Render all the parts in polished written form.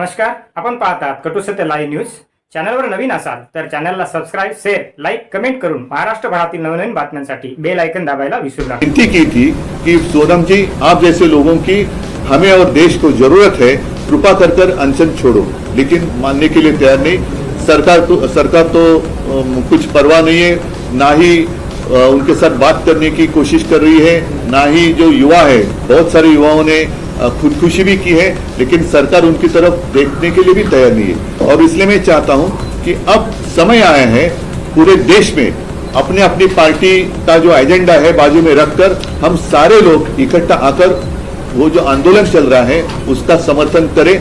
नमस्कार, आपण पाहतात कटू सत्य लाईव्ह न्यूज। चॅनलवर नवीन असाल तर चॅनलला सबस्क्राइब, शेअर, लाईक, कमेंट करून महाराष्ट्रभरातील नवनवीन बातम्यांसाठी बेल आइकन दाबायला विसरू नका। विनती की थी कि सोनम जी, आप जैसे लोगों की हमें और देश को जरूरत है, कृपा कर अनशन छोड़ो। लेकिन मानने के लिए तैयार नहीं। सरकार तो कुछ परवाह नहीं है, ना ही उनके साथ बात करने की कोशिश कर रही है, ना ही जो युवा है, बहुत सारे युवाओं ने खुदकुशी भी की है, लेकिन सरकार उनकी तरफ देखने के लिए भी तैयार नहीं है। और इसलिए मैं चाहता हूं कि अब समय आया है पूरे देश में अपने अपनी पार्टी का जो एजेंडा है बाजू में रखकर हम सारे लोग इकट्ठा आकर वो जो आंदोलन चल रहा है उसका समर्थन करें।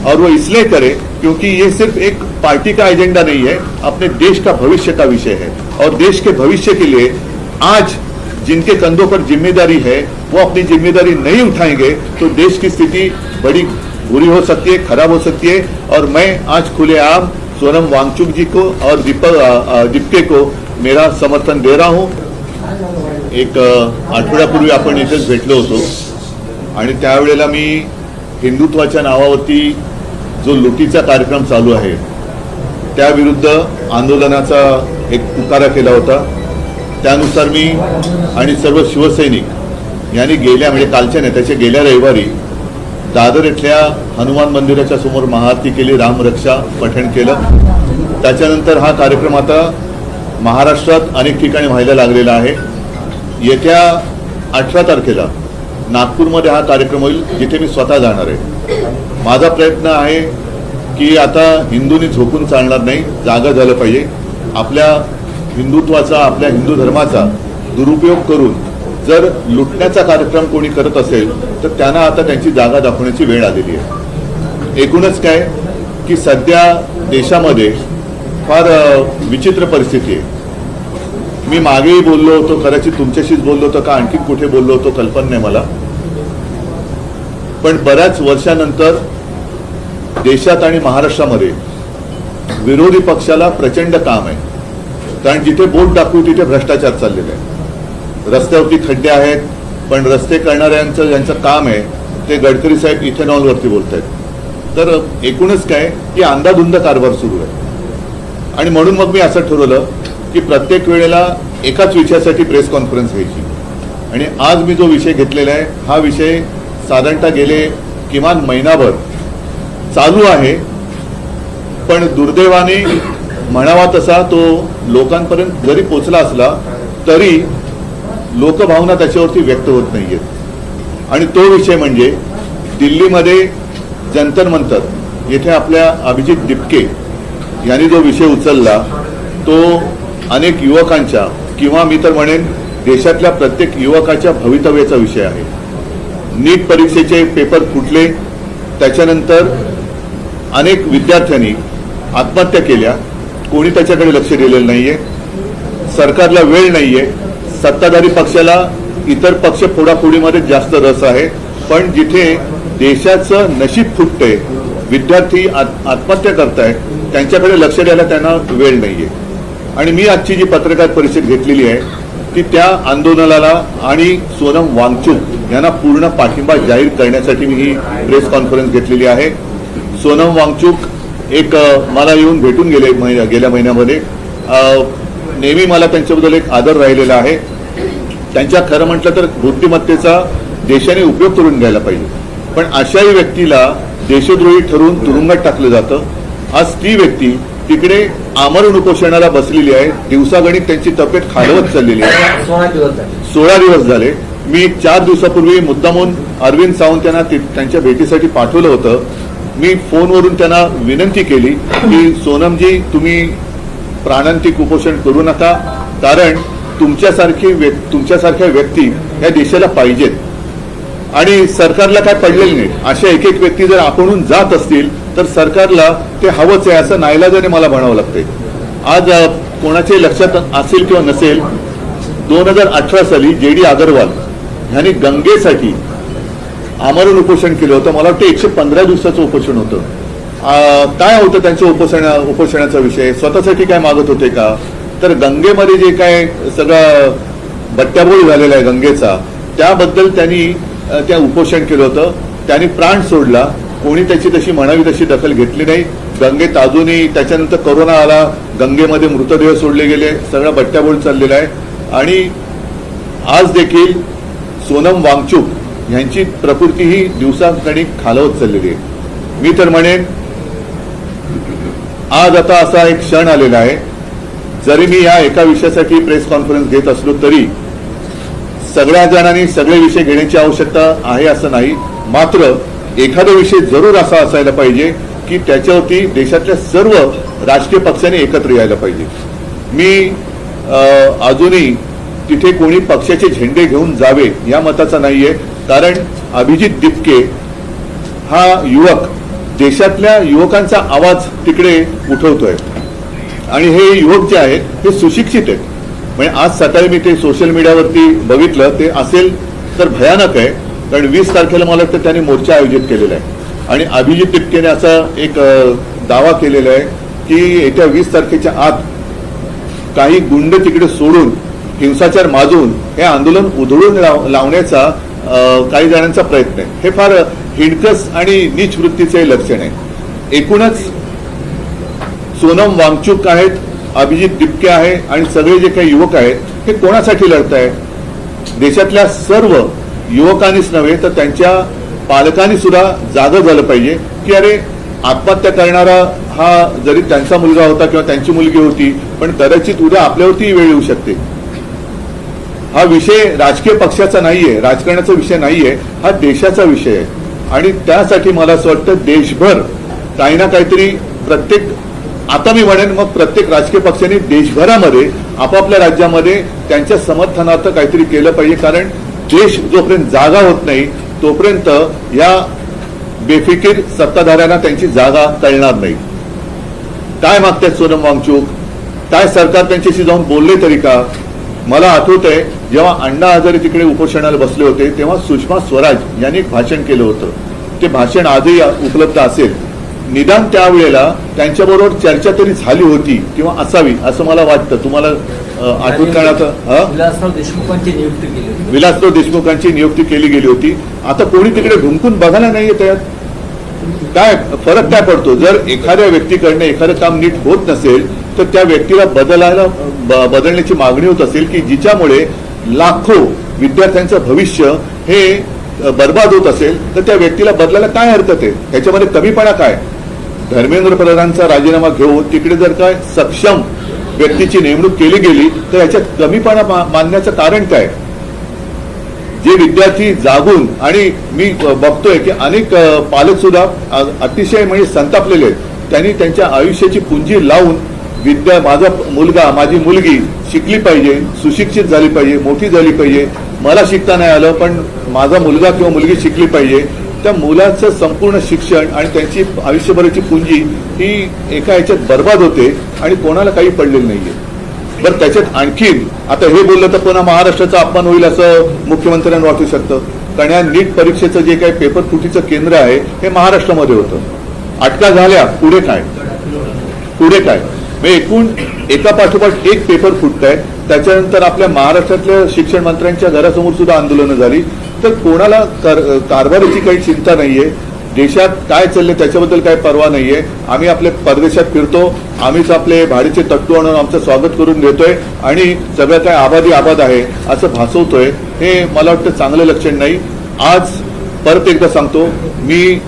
और वो इसलिए करें क्योंकि ये सिर्फ एक पार्टी का एजेंडा नहीं है, अपने देश का भविष्य का विषय है। और देश के भविष्य के लिए आज जिनके कंधों पर जिम्मेदारी है वो अपनी जिम्मेदारी नहीं उठाएंगे तो देश की स्थिति बड़ी बुरी हो सकती है, खराब हो सकती है। और मैं आज खुलेआम सोनम वांगचुक जी को और दीपके को मेरा समर्थन दे रहा हूं। एक आठवड्यापूर्वी आपण इथेच भेटलो होतो आणि त्यावेळेला मी हिंदुत्वाच्या नावावरती जो लुटीचा कार्यक्रम चालू आहे त्याविरुद्ध आंदोलनाचा एक पुकारा केला होता। त्यानुसार मी आणि सर्व शिवसैनिक यांनी गेल्या म्हणजे कालच्या नेत्याच्या गेल्या रविवारी दादर इथल्या हनुमान मंदिराच्या समोर महाआरती केली, रामरक्षा पठण केलं। त्याच्यानंतर हा कार्यक्रम आता महाराष्ट्रात अनेक ठिकाणी व्हायला लागलेला आहे। येत्या 18 तारखेला नागपूरमध्ये हा कार्यक्रम होईल जिथे मी स्वतः जाणार आहे। माझा प्रयत्न आहे की आता हिंदूंनी झोपून चालणार नाही, जागा झालं पाहिजे। आपल्या हिंदुत्वाचा, आपल्या हिंदू धर्माचा दुरुपयोग करून जर लुटण्याचा कार्यक्रम कोणी करत असेल तर त्यांना आता त्यांची जागा दाखवण्याची वेळ आलेली आहे। एकूणच काय की सध्या देशामध्ये फार विचित्र परिस्थिती आहे। मी मागेही बोललो होतो, कदाचित तुमच्याशीच बोललो होतो का आणखी कुठे बोललो होतो कल्पना नाही मला, पण बऱ्याच वर्षानंतर देशात आणि महाराष्ट्रामध्ये विरोधी पक्षाला प्रचंड काम आहे। कारण जिथे बोट दाखवू तिथे भ्रष्टाचार चाललेला आहे। रस्त्यावरती खड्डे आहेत, पण रस्ते करणाऱ्यांचं ज्यांचं काम आहे ते गडकरी साहेब इथेनॉलवरती बोलत आहेत। तर एकूणच काय की अंधाधुंद कारभार सुरू आहे। आणि म्हणून मग मी असं ठरवलं की प्रत्येक वेळेला एकाच विषयासाठी प्रेस कॉन्फरन्स घ्यायची। आणि आज मी जो विषय घेतलेला आहे हा विषय साधारणतः गेले किमान महिनाभर चालू आहे, पण दुर्दैवाने म्हणावा तसा तो लोकांपर्यंत जरी पोचला असला तरी लोकभावना त्याच्यावरती व्यक्त होत नाहीयेत। आणि तो विषय म्हणजे दिल्लीमध्ये जंतर मंतर येथे आपल्या अभिजित दीपके यांनी जो विषय उचलला तो अनेक युवकांच्या किंवा मी तर म्हणेन देशातल्या प्रत्येक युवकाच्या भवितव्याचा विषय आहे। नीट परीक्षेचे पेपर फुटले, त्याच्यानंतर अनेक विद्यार्थ्यांनी आत्महत्या केल्या, कोणी त्याच्याकडे लक्ष दिलेलं नाहीये। सरकारला वेळ नाहीये, सत्ताधारी पक्षाला इतर पक्ष फोडाफोडीमध्ये जास्त रस आहे, पण जिथे देशाचं नशीब फुटतंय, विद्यार्थी आत्महत्या करतायत त्यांच्याकडे लक्ष द्यायला त्यांना वेळ नाहीये। आणि मी आजची जी पत्रकार परिषद घेतलेली आहे ती त्या आंदोलनाला आणि सोनम वांगचुक यांना पूर्ण पाठिंबा जाहीर करण्यासाठी मी ही प्रेस कॉन्फरन्स घेतलेली आहे। सोनम वांगचुक एक मला येऊन भेटून गेल्या महिन्यामध्ये, नेहमी मला त्यांच्याबद्दल एक आदर राहिलेला आहे। त्यांच्या खरं म्हटलं तर बुद्धिमत्तेचा देशाने उपयोग करून घ्यायला पाहिजे, पण अशाही व्यक्तीला देशद्रोही ठरवून तुरुंगात टाकलं जातं। आज ती व्यक्ती तिकडे आमरण उपोषणाला बसलेली आहे, दिवसागणिक त्यांची तब्येत खालवत चाललेली आहे। 16 दिवस झाले। मी 4 दिवसापूर्वी मुद्दामून अरविंद सावंत यांना त्यांच्या भेटीसाठी पाठवलं होतं। मी फोनवरून त्यांना विनंती केली की सोनमजी तुम्ही प्राणांतिक उपोषण करू नका, कारण तुमच्यासारख्या व्यक्ती या देशाला पाहिजेत। आणि सरकारला काय पडलेलं नाही, अशा एक एक व्यक्ती जर आपणहून जात असतील तर सरकारला ते हवंच आहे असं नाईलाजाने मला म्हणावं लागतंय। आज कोणाच्याही लक्षात असेल किंवा नसेल, 2018 साली JD अगरवाल यांनी गंगेसाठी आमरण उपोषण केलं होतं। मला वाटतं 115 दिवसाचं उपोषण होतं। काय होतं त्यांच्या उपोषणाचा विषय, स्वतःसाठी काय मागत होते का, तर गंगेमध्ये जे काय सगळं बट्ट्याबोळ झालेला आहे गंगेचा त्याबद्दल त्यांनी त्या उपोषण केलं होतं। त्यांनी प्राण सोडला, कोणी त्याची तशी म्हणावी तशी दखल घेतली नाही. गंगेत अजूनही त्याच्यानंतर कोरोना आला, गंगेमध्ये मृतदेह सोडले गेले, सगळा बट्ट्याबोळ चाललेला आहे. आणि आज देखील सोनम वांगचुक यांची प्रकृती ही दिवसांगणिक खालावत चाललेली आहे. मी तर म्हणेन आज आता असा एक क्षण आलेला आहे, जरी मी या एका विषयासाठी प्रेस कॉन्फरन्स घेत असलो तरी सगळ्या जणांनी सगळे विषय घेण्याची आवश्यकता आहे असं नाही. मात्र एखादा विषय जरूर असा असायला पाहिजे की त्याच्यावरती देशातल्या सर्व राजकीय पक्षांनी एकत्र यायला पाहिजे. मी अजूनही तिथे कोणी पक्षाचे झेंडे घेऊन जावे या मताचा नाहीये, कारण अभिजित दिपके हा युवक देशातल्या युवकांचा आवाज तिकडे उठवतोय. आणि हे युवक जे आहेत हे सुशिक्षित आहेत. म्हणजे आज सकाळी मी ते सोशल मीडियावरती बघितलं, ते असेल तर भयानक आहे. कारण 20 तारखेला मला वाटतं त्यांनी मोर्चा आयोजित केलेला आहे आणि अभिजित दिपकेने असा एक दावा केलेला आहे की येत्या 20 तारखेच्या आत काही गुंड तिकडे सोडून हिंसाचार माजून हे आंदोलन उधळून लावण्याचा काही जणांचा प्रयत्न आहे. हे फार हिणकस आणि नीच वृत्तीचे लक्षण आहे. एकूणच सोनम वांगचुक आहेत, अभिजित दिपके आहे आणि सगळे जे काही युवक आहेत हे कोणासाठी लढत आहे? देशातल्या सर्व युवकांनीच नव्हे तर त्यांच्या पालकांनी सुद्धा जागं झालं पाहिजे की अरे आत्महत्या करणारा हा जरी त्यांचा मुलगा होता किंवा त्यांची मुलगी होती, पण कदाचित उद्या आपल्यावरती वेळ येऊ शकते. हा विषय राजकीय पक्षाचा नाहीये, राजकारणाचा विषय नाहीये, हा देशाचा विषय आहे. आणि त्यासाठी मला असं वाटतं देशभर काही ना काहीतरी प्रत्येक, आता मी म्हणेन मग प्रत्येक राजकीय पक्षाने देशभरामध्ये आपापल्या राज्यामध्ये त्यांच्या समर्थनार्थ काहीतरी केलं पाहिजे. कारण देश जोपर्यंत जागा होत नाही तोपर्यंत या बेफिकीर सत्ताधाऱ्यांना त्यांची जागा कळणार नाही. काय मागतात सोनम वांगचुक? काय सरकार त्यांच्याशी जाऊन बोलले तरी का? मला आठवत आहे जेव्हा अण्णा हजारे तिकडे उपोषणाला बसले होते तेव्हा सुषमा स्वराज यांनी एक भाषण केलं होतं. ते भाषण आजही उपलब्ध असेल. निदान त्यावेळेला त्यांच्याबरोबर चर्चा तरी झाली होती किंवा असावी असं मला वाटतं. तुम्हाला आठवण करण्याचं विलासराव देशमुखांची नियुक्ती केली होती. विलासराव देशमुखांची नियुक्ती केली गेली होती. आता कोणी तिकडे घुमकून बघायला नाही येत. काय फरक काय पडतो? जर एखाद्या व्यक्तीकडनं एखादं काम नीट होत नसेल तर त्या व्यक्तीला बदलण्याची मागणी होत असेल की जिच्यामुळे लाखो विद्यार्थ्यांचं भविष्य हे बर्बाद होत असेल तर त्या व्यक्तीला बदलायला काय हरकत आहे? ह्याच्यामध्ये कमीपणा काय? धर्मेंद्र प्रधानांचा राजीनामा घेऊन तिकडे जर काय सक्षम व्यक्तीची नेमणूक केली गेली तर याच्यात कमीपणा मानण्याचं कारण काय? जे विद्यार्थी जागून, आणि मी बघतोय की अनेक पालक सुद्धा अतिशय म्हणजे संतापलेले आहेत. त्यांनी त्यांच्या आयुष्याची पुंजी लावून माझा मुलगा, माझी मुलगी शिकली पाहिजे, सुशिक्षित झाली पाहिजे, मोठी झाली पाहिजे. मला शिकता नाही आलं पण माझा मुलगा किंवा मुलगी शिकली पाहिजे. त्या मुलाचं संपूर्ण शिक्षण आणि त्यांची आयुष्यभराची पुंजी ही एका ह्याच्यात बर्बाद होते आणि कोणाला काही पडलेलं नाहीये. बरं, त्याच्यात आणखीन आता हे बोललं तर पुन्हा महाराष्ट्राचा अपमान होईल असं मुख्यमंत्र्यांना वाटू शकतं. कारण या नीट परीक्षेचं जे काही पेपर फुटीचं केंद्र आहे हे महाराष्ट्रामध्ये होतं. अटका झाल्या, पुढे काय? पुढे काय? एकूण एका पाठोपाठ एक पेपर फुटत आहे. त्याच्यानंतर आपल्या महाराष्ट्रातल्या शिक्षण मंत्र्यांच्या घरासमोर सुद्धा आंदोलनं झाली. तर कोणाला कारभाराची काही चिंता नाहीये. देशात काय चाललंय त्याच्याबद्दल काही पर्वा नाहीये. आम्ही आपल्या परदेशात फिरतो, आम्हीच आपले भाडीचे तट्टू आणून आमचं स्वागत करून देतोय आणि सगळं काय आबादी आबाद आहे असं भासवतोय. हे मला वाटतं चांगलं लक्षण नाही. आज परत एकदा सांगतो, मी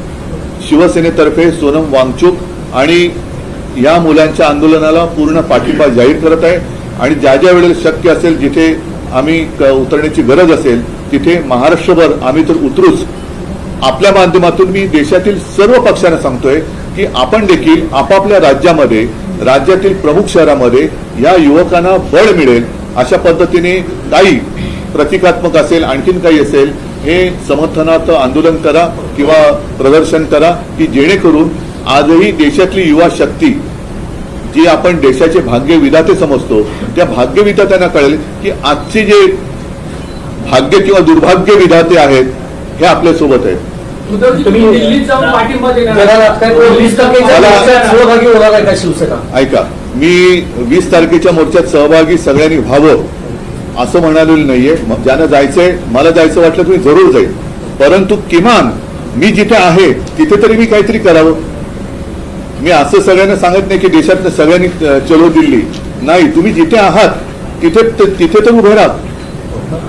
शिवसेनेतर्फे सोनम वांगचुक आणि या मुलांच्या आंदोलनाला पूर्ण पाठिंबा जाहीर करत आहे. आणि ज्या ज्या वेळेला शक्य असेल, जिथे आम्ही उतरण्याची गरज असेल तिथे महाराष्ट्रभर आम्ही तर उतरूच. आपल्या माध्यमातून मी देशातील सर्व पक्षांना सांगतोय की आपण देखील आपापल्या राज्यामध्ये, राज्यातील प्रमुख शहरामध्ये या युवकांना बळ मिळेल अशा पद्धतीने काही प्रतिकात्मक असेल, आणखीन काही असेल, हे समर्थनार्थ आंदोलन करा किंवा प्रदर्शन करा की जेणेकरून आजही देशातली युवा शक्ती जी आपण देशाचे भाग्य विधाते समजतो त्या भाग्य विधात्यांना कळेल की आजचे जे भाग्य किंवा दुर्भाग्य विधाते आहेत हे आपल्या सोबत आहेत. ऐका, मी 20 तारखेच्या मोर्चात सहभागी सगळ्यांनी व्हावं असं म्हणालेलं नाहीये. ज्यांना जायचंय, मला जायचं वाटलं तर मी जरूर जाईल. परंतु किमान मी जिथे आहे तिथे तरी मी काहीतरी करावं. मी असं सगळ्यांना सांगत नाही की देशातल्या सगळ्यांनी चलो दिल्ली, नाही, तुम्ही जिथे आहात तिथे तर उभे राहा.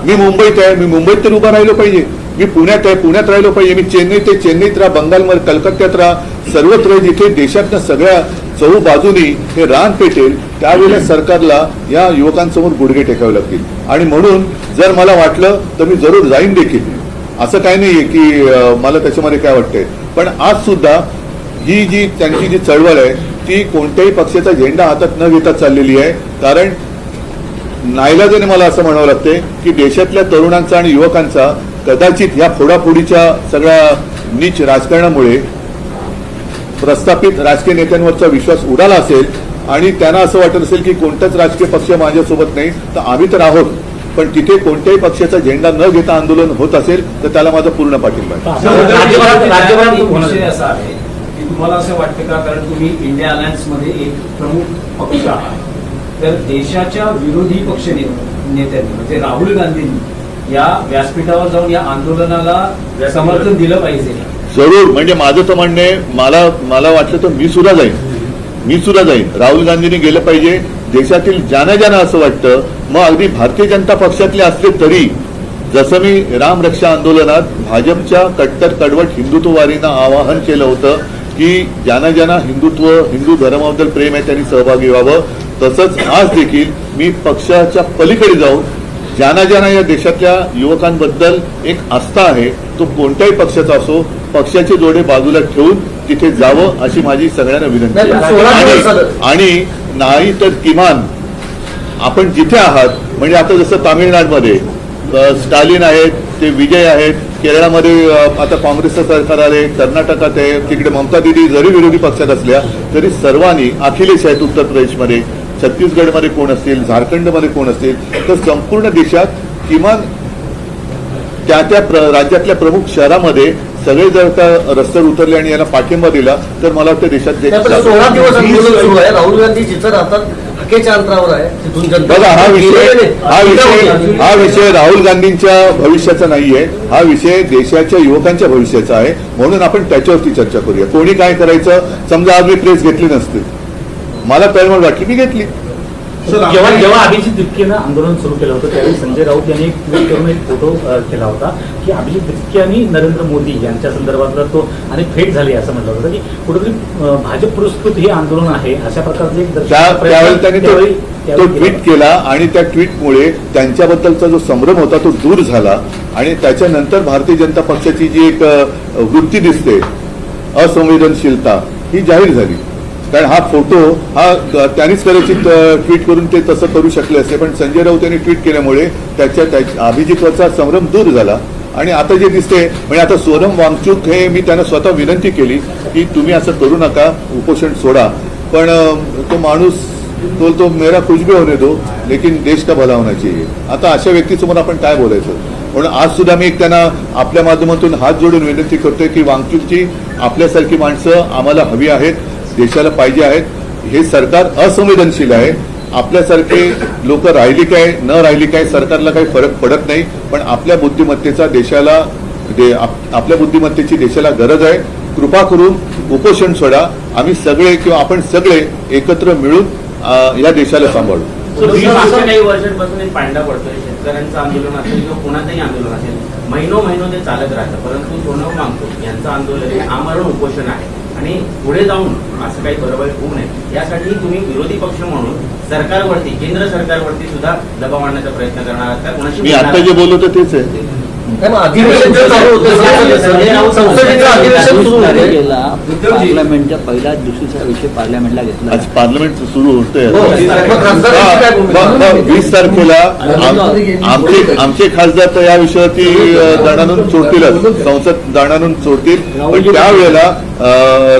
मी मुंबईत आहे, मी मुंबईत तर उभा राहिलो पाहिजे. मी पुण्यात आहे, पुण्यात राहिलो पाहिजे. मी चेन्नईत आहे, चेन्नईत राहा. बंगालमध्ये, कलकत्त्यात राहा. सर्वत्र जिथे देशातल्या सगळ्या चहूबाजूनी हे रान पेटेल त्यावेळेला सरकारला या युवकांसमोर गुडघे टेकावे लागतील. आणि म्हणून जर मला वाटलं तर मी जरूर जाईन देखील. असं काही नाहीये की मला त्याच्यामध्ये काय वाटतंय. पण आज सुद्धा ही जी त्यांची जी चळवळ आहे ती कोणत्याही पक्षाचा झेंडा हातात न घेता चाललेली आहे. कारण नाईलाजाने मला असं म्हणावं लागते की देशातल्या तरुणांचा आणि युवकांचा कदाचित या फोडाफोडीच्या सगळ्या नीच राजकारणामुळे प्रस्थापित राजकीय नेत्यांवरचा विश्वास उडाला असेल आणि त्यांना असं वाटत असेल की कोणताच राजकीय पक्ष माझ्यासोबत नाही, तर आम्ही तर आहोत. पण तिथे कोणत्याही पक्षाचा झेंडा न घेता आंदोलन होत असेल तर त्याला माझा पूर्ण पाठिंबा आहे. विषय असा आहे की तुम्हाला असं वाटतं का, कारण तुम्ही इंडिया अलायन्स मध्ये एक प्रमुख पक्ष आहात, तर देशाच्या विरोधी पक्ष नेत्यांनी म्हणजे राहुल गांधींनी या व्यासपीठावर जाऊन या आंदोलनाला समर्थन दिलं पाहिजे. जरूर, म्हणजे माझं तर म्हणणं आहे, मला वाटलं तर मी सुद्धा जाईन. राहुल गांधींनी गेलं पाहिजे. देशातील ज्यांना असं वाटतं, मग अगदी भारतीय जनता पक्षातले असले तरी, जसं मी राम रक्षा आंदोलनात भाजपच्या कट्टर कडवट हिंदुत्ववादींना आवाहन केलं होतं की ज्यांना हिंदू धर्माबद्दल प्रेम आहे त्यांनी सहभागी व्हावं, तसंच आज देखील मी पक्षाच्या पलीकडे जाऊन ज्यांना या देशातल्या युवकांबद्दल एक आस्था आहे, तो कोणत्याही पक्षाचा असो, पक्षाचे जोडे बाजूला ठेवून तिथे जावं अशी माझी सगळ्यांना विनंती आहे. आणि नाही तर किमान आपण जिथे आहात, म्हणजे आता जसं तामिळनाडूमध्ये स्टालिन आहेत, ते विजय आहेत, केरळामध्ये आता काँग्रेसचं सरकार आले, कर्नाटकात आहे, तिकडे ममता दिदी जरी विरोधी पक्षात असल्या तरी सर्वांनी, अखिलेश आहेत उत्तर प्रदेशमध्ये, छत्तीसगडमध्ये कोण असतील, झारखंडमध्ये कोण असतील, तर संपूर्ण देशात किमान त्या राज्यातल्या प्रमुख शहरामध्ये सगळे जर का रस्त्यावर उतरले आणि याला पाठिंबा दिला तर मला वाटतं देशात 16 दिवस आंदोलन सुरू आहे. राहुल गांधी जिथं राहतात हकेच्या अंतरावर आहे, तिथून जनता बघा, हा विषय राहुल गांधींच्या भविष्याचा नाहीये, हा विषय देशाच्या युवकांच्या भविष्याचा आहे. म्हणून आपण त्याच्यावरती चर्चा करूया. कोणी काय करायचं, समजा आज मी प्रेस घेतली नसती, मला तळमळ वाटली, मी घेतली. जेव्हा अभिजित दिपकेनं आंदोलन सुरू केलं होतं त्यावेळी संजय राऊत यांनी एक ट्विट करून एक फोटो केला होता की अभिजित दिपके आणि नरेंद्र मोदी यांच्या संदर्भातला तो आणि फेक झाली असं म्हटलं होतं की कुठेतरी भाजप पुरस्कृत हे आंदोलन आहे अशा प्रकारचे त्यावेळी त्यांनी तो ट्विट केला आणि त्या ट्विटमुळे त्यांच्याबद्दलचा जो संभ्रम होता तो दूर झाला. आणि त्याच्यानंतर भारतीय जनता पक्षाची जी एक वृत्ती दिसते, असंवेदनशीलता, ही जाहीर झाली. कारण हा फोटो हा त्यांनीच कदाचित ट्विट करून ते तसं करू शकले असते, पण संजय राऊत यांनी ट्विट केल्यामुळे त्याच्या अभिजितवरचा संभ्रम दूर झाला. आणि आता जे दिसते, म्हणजे आता सोनम वांगचूक हे मी त्यांना स्वतः विनंती केली की तुम्ही असं करू नका, उपोषण सोडा. पण तो माणूस तो मेरा कुछ भी होने दो लेकिन देश का भला होना चाहिए. आता अशा व्यक्तीसमोर आपण काय बोलायचं. म्हणून आज सुद्धा मी त्यांना आपल्या माध्यमातून हात जोडून विनंती करतोय की वांगचूकची आपल्यासारखी माणसं आम्हाला हवी आहेत, देशाला पाहिजे आहेत. हे सरकार असंवेदनशील आहे. आपल्यासारखे लोक राहिली काय न राहिली काय सरकारला काही फरक पडत नाही, पण आपल्या बुद्धिमत्तेचा देशाला आपल्या बुद्धिमत्तेची देशाला गरज आहे. कृपा करून उपोषण सोडा. आम्ही सगळे किंवा आपण सगळे एकत्र मिळून या देशाला सांभाळू. मागच्या काही वर्षांपासून एक पांडा पडतोय. शेतकऱ्यांचं आंदोलन असेल किंवा कोणाचंही आंदोलन असेल, महिनो ते चालत राहतं. परंतु सोनम वांगचूक यांचं आंदोलन हे आमरण उपोषण आहे आणि पुढे जाऊन असं काही बरोबर होऊ नये यासाठी तुम्ही विरोधी पक्ष म्हणून सरकारवरती, केंद्र सरकारवरती सुद्धा दबाव आणण्याचा प्रयत्न करणार आहात का? कोणाशी मी आता जे बोललो तर तेच आहे. अधिवेशन चालू होतं, संसदेचं अधिवेशन सुरू होतं. पार्लमेंटच्या पहिल्याच दिवशीचा विषय पार्लमेंटला घेतला. आज पार्लमेंट सुरू होतंय. मग खासदारांची काय भूमिका? 20 तारखेला आमचे खासदार तर या विषयावरती दणानून सोडतीलच, संसद दणानून सोडतील. पण त्यावेळेला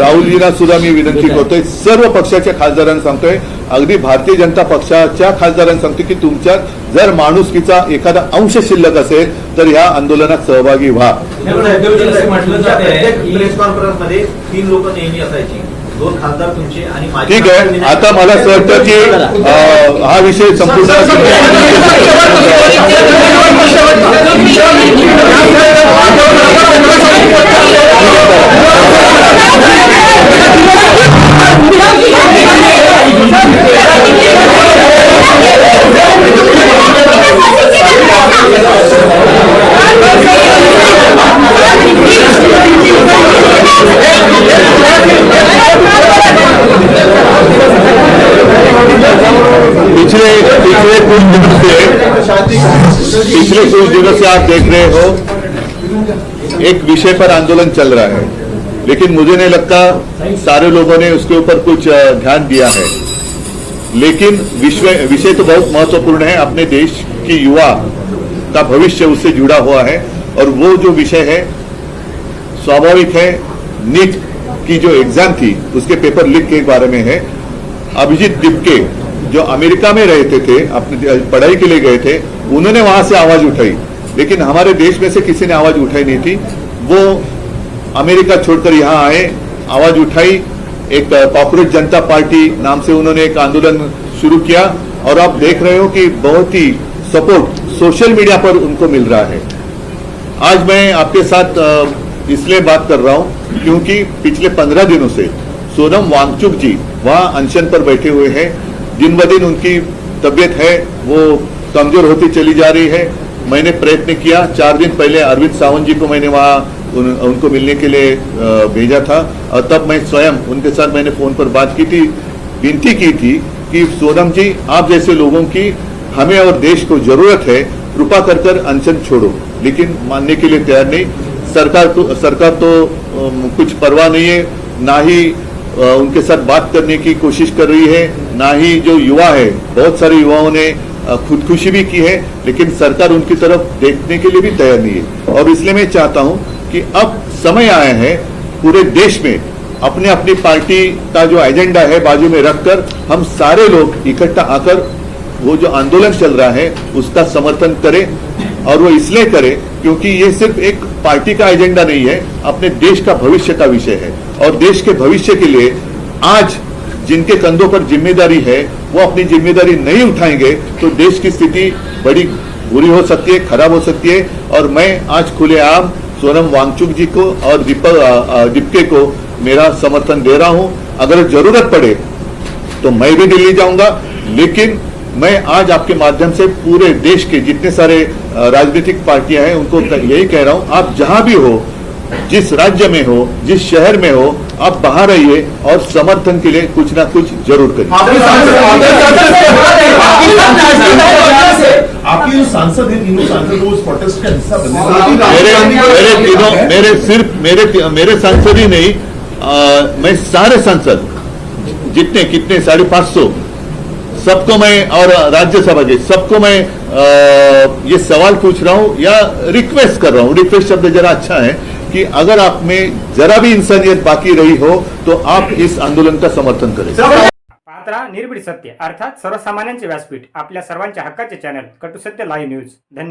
राहुलजींना सुद्धा मी विनंती करतोय, सर्व पक्षाच्या खासदारांना सांगतोय, अगदी भारतीय जनता पक्षाच्या खासदारांना सांगतो की तुमच्यात जर माणुसकीचा एखादा अंश शिल्लक असेल तर या आंदोलनात सहभागी व्हा. म्हटलं जाते प्रेस कॉन्फरन्स मध्ये 3 लोक नेहमी असायची, 2 खासदार तुमचे आणि माझे. ठीक आहे, आता मला असं वाटतं की हा विषय संपूर्ण पिछले कुछ दिनों से आप देख रहे हो एक विषय पर आंदोलन चल रहा है, लेकिन मुझे नहीं लगता सारे लोगों ने उसके ऊपर कुछ ध्यान दिया है। लेकिन विषय तो बहुत महत्वपूर्ण है। अपने देश की युवा का भविष्य उससे जुड़ा हुआ है, और वो जो विषय है स्वाभाविक है, नीट की जो एग्जाम थी उसके पेपर लीक के बारे में है। अभिजीत दिपके जो अमेरिका में रहते थे, अपनी पढ़ाई के लिए गए थे, उन्होंने वहां से आवाज उठाई, लेकिन हमारे देश में से किसी ने आवाज उठाई नहीं थी। वो अमेरिका छोड़कर यहाँ आए, आवाज उठाई, एक कॉकरोच जनता पार्टी नाम से उन्होंने एक आंदोलन शुरू किया, और आप देख रहे हो कि बहुत ही सपोर्ट सोशल मीडिया पर उनको मिल रहा है। आज मैं आपके साथ इसलिए बात कर रहा हूं क्योंकि पिछले 15 दिनों से सोनम वांगचुक जी वहां अनशन पर बैठे हुए हैं। दिन ब दिन उनकी तबीयत है वो कमजोर होती चली जा रही है। मैंने प्रयत्न किया, 4 दिन पहले अरविंद सावंत जी को मैंने वहाँ उनको मिलने के लिए भेजा था, और तब मैं स्वयं उनके साथ मैंने फोन पर बात की थी, विनती की थी कि सोनम जी, आप जैसे लोगों की हमें और देश को जरूरत है, कृपा कर अनशन छोड़ो। लेकिन मानने के लिए तैयार नहीं। सरकार तो कुछ परवाह नहीं है, ना ही उनके साथ बात करने की कोशिश कर रही है, ना ही जो युवा है, बहुत सारे युवाओं ने खुदकुशी भी की है, लेकिन सरकार उनकी तरफ देखने के लिए भी तैयार नहीं है। और इसलिए मैं चाहता हूं कि अब समय आया है पूरे देश में अपने अपनी पार्टी का जो एजेंडा है बाजू में रखकर हम सारे लोग इकट्ठा आकर वो जो आंदोलन चल रहा है उसका समर्थन करें। और वो इसलिए करें क्योंकि ये सिर्फ एक पार्टी का एजेंडा नहीं है, अपने देश का भविष्य का विषय है। और देश के भविष्य के लिए आज जिनके कंधों पर जिम्मेदारी है वो अपनी जिम्मेदारी नहीं उठाएंगे तो देश की स्थिति बड़ी बुरी हो सकती है, खराब हो सकती है। और मैं आज खुलेआम सोनम वांगचुक जी को और दिपके को मेरा समर्थन दे रहा हूं। अगर जरूरत पड़े तो मैं भी दिल्ली जाऊंगा, लेकिन मैं आज आपके माध्यम से पूरे देश के जितने सारे राजनीतिक पार्टियां हैं उनको यही कह रहा हूं, आप जहां भी हो, जिस राज्य में हो, जिस शहर में हो, आप बाहर आइए और समर्थन के लिए कुछ ना कुछ जरूर करिए। आपके जो सांसद हैं, तीनों सांसद वो उस प्रोटेस्ट का हिस्सा बने। मेरे सांसद ही नहीं, मैं सारे सांसद जितने कितने 550 सबको मैं, और राज्यसभा के सबको मैं ये सवाल पूछ रहा हूं या रिक्वेस्ट कर रहा हूं। रिक्वेस्ट शब्द जरा अच्छा है कि अगर आप में जरा भी इंसानियत बाकी रही हो तो आप इस आंदोलन का समर्थन करें। पाहत रहा निर्भीड सत्य, अर्थात सर्वसामान्यांचे व्यासपीठ, आपल्या सर्वांच्या हक्काचे चॅनल कटू सत्य लाईव्ह न्यूज। धन्यवाद।